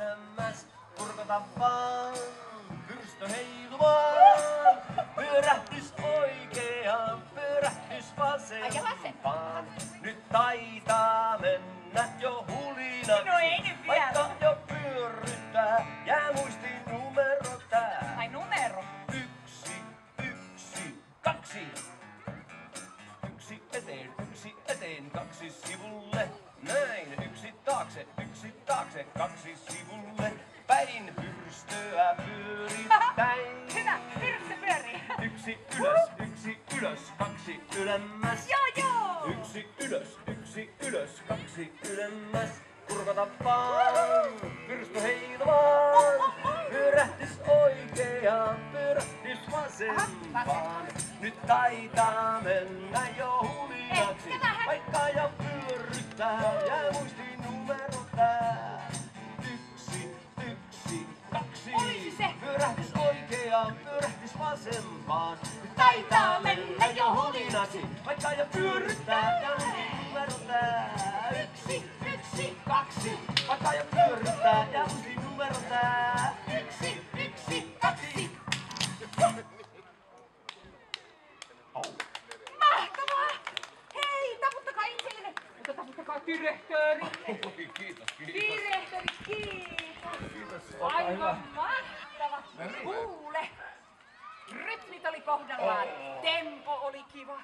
ylemmäs, kurkota vaan, pyrstö heilumaan. Pyörähdys oikeaan, pyörähdys vasempaan. Nyt taitaa mennä jo hulinaksi. No ei nyt vielä. Vaikka jo pyörryttää, jää muistiin numero tää. Ai numero. 1, 1, 2. 1 eteen, 2 sivulle. Näin, 1 taakse, 2 sivulle. Päin pyrstöä pyörittäin. Hyvä, pyrstö pyörii. 1 ylös, 2 ylemmäs. Joo. 1 ylös, 2 ylemmäs. Kurkota vaan, pyrstö heilumaan. Pyörähdys oikeaan, pyörähdys vasempaan. Nyt taitaa mennä jo hulinaksi. Vaikka jo pyörryttää, jää muistiin numero tää. 1, 2. Olisi se. Pyörähdys oikeaan, pyörähdys vasempaan. Nyt taitaa mennä jo hulinaksi. Vaikka jo pyörryttää, jää muistiin numero tää. 1, 2. Vaikka jo pyörryttää, jää muistiin numero tää. 1, 2. Mahtavaa! Hei, taputtakaa itsellenne. Mutta taputtakaa direktööri. Kiitos. Direktööri, kiitos. Kiitos, olkaa hyvä. Aivan mahtava. Kuule, rytmit oli kohdallaan. Tempo oli kiva.